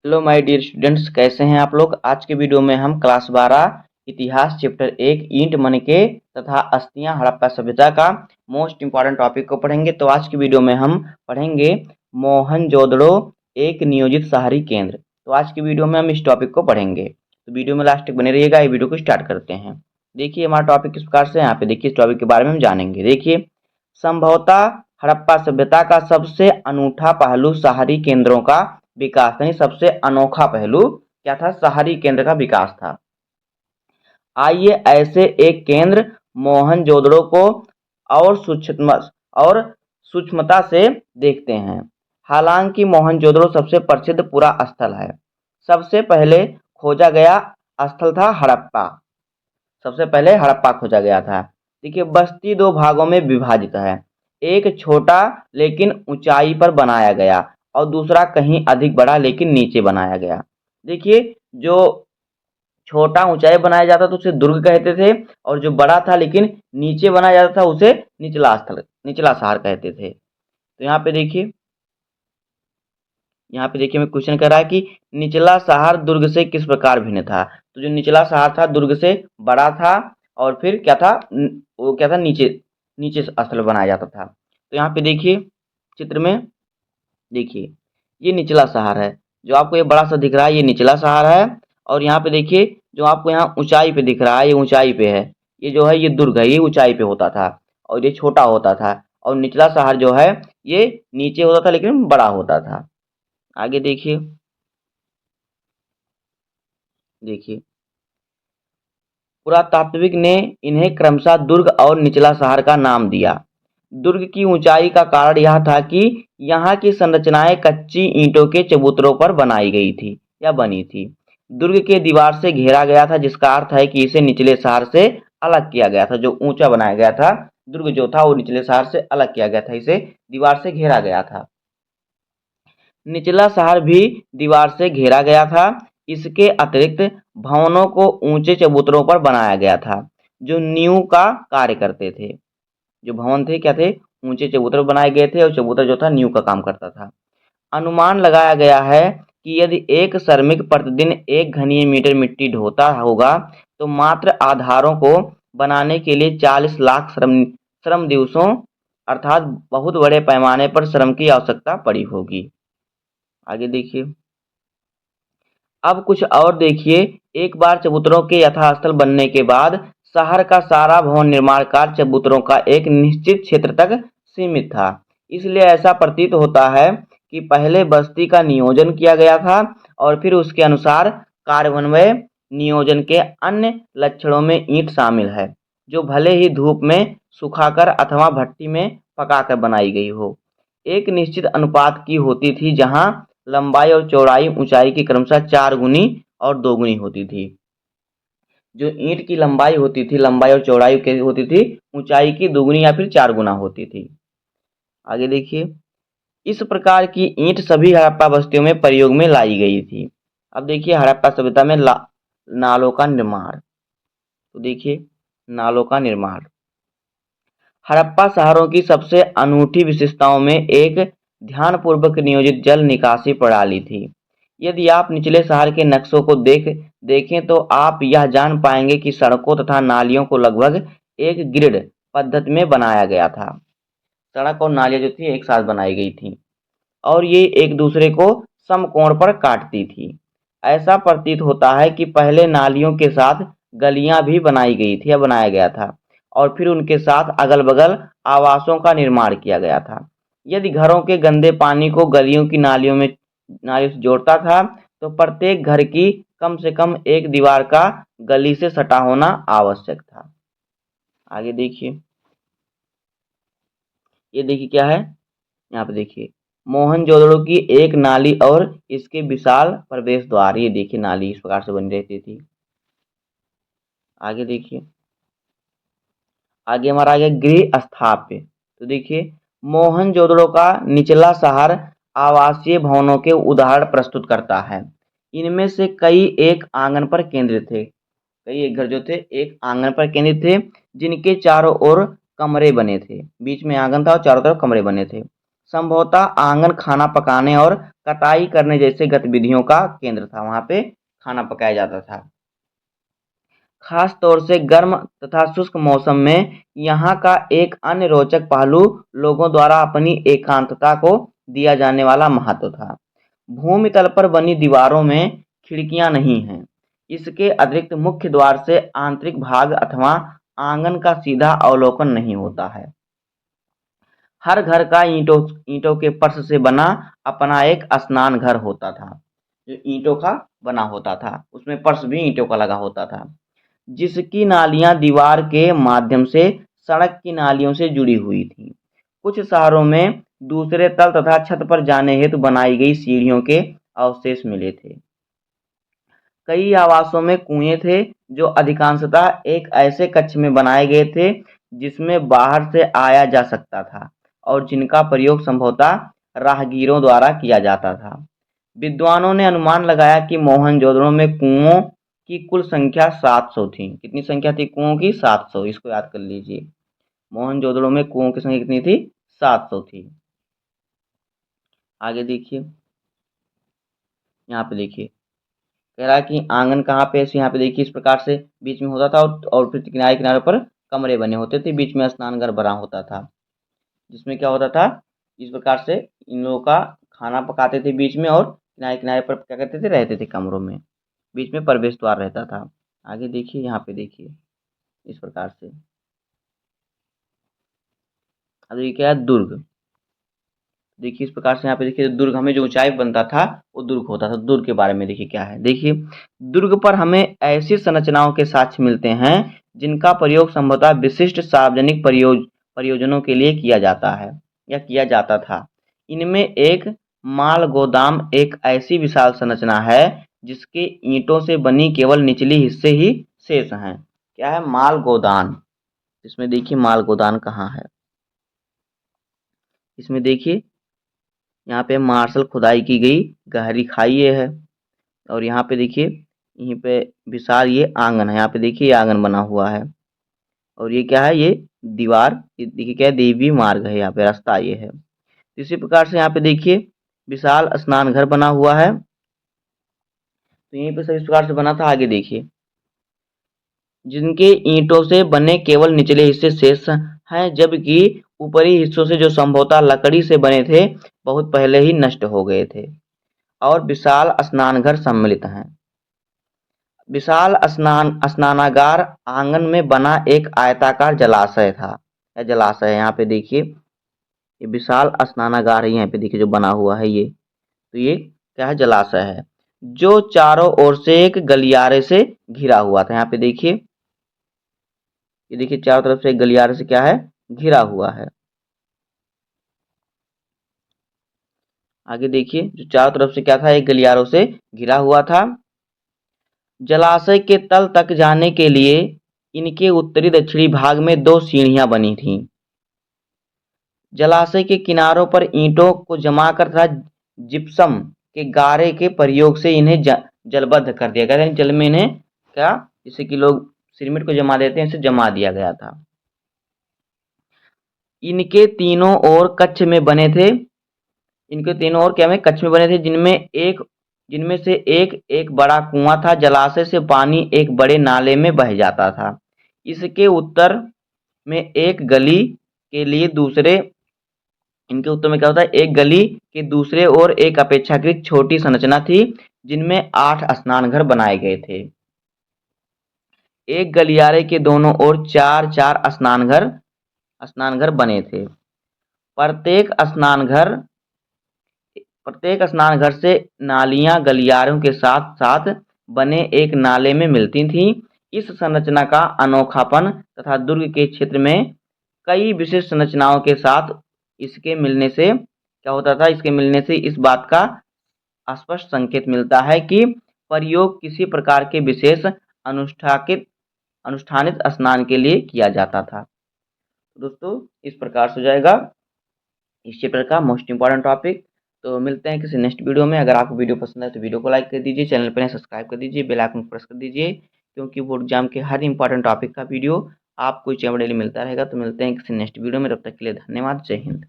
Hello my dear students, कैसे हैं आप लोग। आज के वीडियो में हम क्लास 12 इतिहास चैप्टर 1 ईंट मनके तथा अस्थियां हड़प्पा सभ्यता का मोस्ट इंपॉर्टेंट टॉपिक को पढ़ेंगे। तो आज की वीडियो में हम पढ़ेंगे मोहनजोदड़ो एक नियोजित शहरी केंद्र। तो आज की वीडियो में हम इस टॉपिक को पढ़ेंगे, तो वीडियो में लास्ट तक बने रहिएगा। ये वीडियो को स्टार्ट करते हैं। देखिए हमारा टॉपिक किस प्रकार से है। यहाँ पे देखिए इस टॉपिक के बारे में हम जानेंगे। देखिए, संभवतः हड़प्पा सभ्यता का सबसे अनूठा पहलू शहरी केंद्रों का विकास, यानी सबसे अनोखा पहलू क्या था, शहरी केंद्र का विकास था। आइए ऐसे एक केंद्र मोहनजोदड़ो को और सूक्ष्मता से देखते हैं। हालांकि मोहनजोदड़ो सबसे प्रसिद्ध पुरा स्थल है। सबसे पहले खोजा गया स्थल था हड़प्पा। सबसे पहले हड़प्पा खोजा गया था। देखिए, बस्ती दो भागों में विभाजित है। एक छोटा लेकिन ऊंचाई पर बनाया गया और दूसरा कहीं अधिक बड़ा लेकिन नीचे बनाया गया। देखिए, जो छोटा ऊंचाई बनाया जाता था उसे दुर्ग कहते थे, और जो बड़ा था लेकिन नीचे बनाया जाता था उसे निचला शहर कहते थे। तो यहाँ पे देखिए हमें क्वेश्चन कर रहा है कि निचला शहर दुर्ग से किस प्रकार भिन्न था। तो जो निचला शहर था दुर्ग से बड़ा था, और फिर क्या था, वो क्या था, नीचे नीचे स्थल बनाया जाता था। तो यहाँ पे देखिए चित्र में, देखिए ये निचला शहर है। जो आपको ये बड़ा सा दिख रहा है ये निचला शहर है, और यहाँ पे देखिए जो आपको यहाँ ऊंचाई पे दिख रहा है ये ऊंचाई पे है। ये जो है ये दुर्ग है, ये ऊंचाई पे होता था और ये छोटा होता था। और निचला शहर जो है ये नीचे होता था लेकिन बड़ा होता था। आगे देखिए, देखिए पुरातात्विक ने इन्हें क्रमशः दुर्ग और निचला शहर का नाम दिया। दुर्ग की ऊंचाई का कारण यह था कि यहाँ की संरचनाएं कच्ची ईंटों के चबूतरों पर बनाई गई थी या बनी थी। दुर्ग के दीवार से घेरा गया था, जिसका अर्थ है कि इसे निचले शहर से अलग किया गया था। जो ऊंचा बनाया गया था दुर्ग जो था वो निचले शहर से अलग किया गया था, इसे दीवार से घेरा गया था। निचला शहर भी दीवार से घेरा गया था। इसके अतिरिक्त भवनों को ऊंचे चबूतरों पर बनाया गया था जो नींव का कार्य करते थे। जो भवन थे क्या थे, ऊंचे चबूतरे बनाए गए थे और चबूतरा जो था नींव का काम करता था। अनुमान लगाया गया है कि यदि एक श्रमिक प्रतिदिन 1 घन मीटर मिट्टी ढोता होगा तो मात्र आधारों को बनाने के लिए 40 लाख श्रम दिवसों, अर्थात बहुत बड़े पैमाने पर श्रम की आवश्यकता पड़ी होगी। आगे देखिए, अब कुछ और देखिए। एक बार चबूतरों के यथास्थल बनने के बाद शहर का सारा भवन निर्माण कार्य चबूतरों का एक निश्चित क्षेत्र तक सीमित था। इसलिए ऐसा प्रतीत होता है कि पहले बस्ती का नियोजन किया गया था और फिर उसके अनुसार कार्यान्वयन नियोजन के अन्य लक्षणों में ईंट शामिल है, जो भले ही धूप में सुखाकर अथवा भट्टी में पकाकर बनाई गई हो, एक निश्चित अनुपात की होती थी, जहां लंबाई और चौड़ाई ऊंचाई की क्रमशः 4 गुनी और 2 गुनी होती थी। जो ईंट की लंबाई होती थी, लंबाई और चौड़ाई कैसी होती थी, ऊंचाई की 2 गुनी या फिर 4 गुना होती थी। आगे देखिए, इस प्रकार की ईंट सभी हड़प्पा बस्तियों में प्रयोग में लाई गई थी। अब देखिए हड़प्पा सभ्यता में नालों का निर्माण। तो देखिए नालों का निर्माण हड़प्पा शहरों की सबसे अनूठी विशेषताओं में एक ध्यानपूर्वक नियोजित जल निकासी प्रणाली थी। यदि आप निचले शहर के नक्शों को देखें तो आप यह जान पाएंगे कि सड़कों तथा नालियों को लगभग एक ग्रिड पद्धति में बनाया गया था। सड़क और नालियां जो थी एक साथ बनाई गई थी और ये एक दूसरे को समकोण पर काटती थी। ऐसा प्रतीत होता है कि पहले नालियों के साथ गलियां भी बनाई गई थी या बनाया गया था, और फिर उनके साथ अगल-बगल आवासों का निर्माण किया गया था। यदि घरों के गंदे पानी को गलियों की नालियों से जोड़ता था, तो प्रत्येक घर की कम से कम एक दीवार का गली से सटा होना आवश्यक था। आगे देखिए, ये देखिए क्या है, यहाँ पे देखिए मोहनजोदड़ो की एक नाली और इसके विशाल प्रवेश द्वार। ये देखिए नाली इस प्रकार से बनी रहती थी। आगे देखिए, आगे हमारा आ गया गृह स्थापत्य। तो देखिए मोहनजोदड़ो का निचला शहर आवासीय भवनों के उदाहरण प्रस्तुत करता है। इनमें से कई एक आंगन पर केंद्रित थे। कई एक घर जो थे एक आंगन पर केंद्रित थे, जिनके चारों ओर कमरे बने थे। बीच में आंगन था और चारों तरफ कमरे बने थे। संभवतः आंगन खाना पकाने और कटाई करने जैसे गतिविधियों का केंद्र था। वहां पे खाना पकाया जाता था। खास तौर से गर्म तथा शुष्क मौसम में यहाँ का एक अन्य रोचक पहलू लोगों द्वारा अपनी एकांतता को दिया जाने वाला महत्व था। भूमि तल पर बनी दीवारों में खिड़कियां नहीं हैं। इसके अतिरिक्त मुख्य द्वार से आंतरिक भाग अथवा आंगन का सीधा अवलोकन नहीं होता है। हर घर का ईंटों ईंटों के फर्श से बना अपना एक स्नान घर होता था। जो ईंटों का बना होता था, उसमें फर्श भी ईंटों का लगा होता था, जिसकी नालियां दीवार के माध्यम से सड़क की नालियों से जुड़ी हुई थीं। कुछ शहरों में दूसरे तल तथा छत पर जाने हेतु बनाई गई सीढ़ियों के अवशेष मिले थे। कई आवासों में कुएं थे, जो अधिकांशतः एक ऐसे कक्ष में बनाए गए थे जिसमें बाहर से आया जा सकता था और जिनका प्रयोग संभवतः राहगीरों द्वारा किया जाता था। विद्वानों ने अनुमान लगाया कि मोहनजोदड़ो में कुओं की कुल संख्या 700 थी। कितनी संख्या थी कुओं की? 700। इसको याद कर लीजिए। मोहनजोदड़ो में कुओं की संख्या कितनी थी? 700 थी। आगे देखिए, यहाँ पे देखिए कह रहा है कि आंगन कहाँ पे है। यहाँ पे देखिए इस प्रकार से बीच में होता था और फिर किनारे किनारे पर कमरे बने होते थे, बीच में स्नान घर बना होता था, जिसमें क्या होता था, इस प्रकार से इन लोगों का खाना पकाते थे बीच में, और किनारे किनारे पर क्या करते थे, रहते थे कमरों में। बीच में प्रवेश द्वार रहता था। आगे देखिए, यहाँ पे देखिए इस प्रकार से। अब ये क्या है? दुर्ग। देखिए इस प्रकार से यहाँ पे देखिए दुर्ग, हमें जो ऊंचाई बनता था वो दुर्ग होता था। दुर्ग के बारे में देखिए क्या है। देखिए दुर्ग पर हमें ऐसी संरचनाओं के साक्ष्य मिलते हैं जिनका प्रयोग संभवतः विशिष्ट सार्वजनिक प्रयोजनों के लिए किया जाता है या किया जाता था। इनमें एक माल गोदाम एक ऐसी विशाल संरचना है जिसके ईंटों से बनी केवल निचली हिस्से ही शेष हैं। क्या है? माल गोदान। इसमें देखिए माल गोदान कहाँ है। इसमें देखिए यहाँ पे मार्शल खुदाई की गई गहरी खाई ये है, और यहाँ पे देखिए यहीं पे विशाल ये आंगन है। यहाँ पे देखिए ये आंगन बना हुआ है, और ये क्या है? ये दीवार, ये देखिए क्या है? देवी मार्ग है, यहाँ पे रास्ता ये है। इसी प्रकार से यहाँ पे देखिए विशाल स्नान घर बना हुआ है। तो यहीं पे सब इस प्रकार से बना था। आगे देखिए, जिनके ईंटों से बने केवल निचले हिस्से शेष हैं, जबकि ऊपरी हिस्सों से जो संभवतः लकड़ी से बने थे बहुत पहले ही नष्ट हो गए थे, और विशाल स्नानघर सम्मिलित हैं। विशाल स्नानागार आंगन में बना एक आयताकार जलाशय था, या जलाशय है। यहाँ पे देखिए ये विशाल स्नानागार है, यहाँ पे देखिए जो बना हुआ है ये, तो ये क्या है? जलाशय है, जो चारों ओर से एक गलियारे से घिरा हुआ था। यहाँ पे देखिए, ये देखिए चारों तरफ से एक गलियारे से क्या है? घिरा हुआ है। आगे देखिए, जो चारों तरफ से क्या था? एक गलियारों से घिरा हुआ था। जलाशय के तल तक जाने के लिए इनके उत्तरी दक्षिणी भाग में 2 सीढ़ियां बनी थीं। जलाशय के किनारों पर ईंटों को जमा कर तथा जिप्सम के गारे के प्रयोग से इन्हें जलबद्ध कर दिया गया। जल में इन्हें क्या, जैसे कि लोग सिरमिट को जमा देते हैं, इसे जमा दिया गया था। इनके तीनों ओर कक्ष में बने थे। इनके तीनों ओर क्या में कक्ष में बने थे, जिनमें से एक एक बड़ा कुआं था। जलाशय से पानी एक बड़े नाले में बह जाता था। इसके उत्तर में एक गली के लिए दूसरे इनके उत्तर में क्या होता है? एक गली के दूसरे ओर एक अपेक्षाकृत छोटी संरचना थी, जिनमें 8 स्नानघर बनाए गए थे। एक गलियारे के दोनों ओर 4-4 स्नानघर बने थे। प्रत्येक स्नानघर प्रत्येक स्नानघर से नालियां गलियारों के साथ साथ बने एक नाले में मिलती थीं। इस संरचना का अनोखापन तथा दुर्ग के क्षेत्र में कई विशिष्ट संरचनाओं के साथ इसके मिलने से क्या होता था? इसके मिलने से इस बात का स्पष्ट संकेत मिलता है कि प्रयोग किसी प्रकार के विशेष अनुष्ठानित स्नान के लिए किया जाता था। दोस्तों इस प्रकार से हो जाएगा इस चैप्टर का मोस्ट इंपॉर्टेंट टॉपिक। तो मिलते हैं किसी नेक्स्ट वीडियो में। अगर आपको वीडियो पसंद है तो वीडियो को लाइक कर दीजिए, चैनल पर सब्सक्राइब कर दीजिए, बेल आइकन प्रेस कर दीजिए, क्योंकि बोर्ड एग्जाम के हर इंपॉर्टेंट टॉपिक का वीडियो आपको चैनल डेली मिलता रहेगा। तो मिलते हैं किसी नेक्स्ट वीडियो में, तब तक के लिए धन्यवाद। जय हिंद।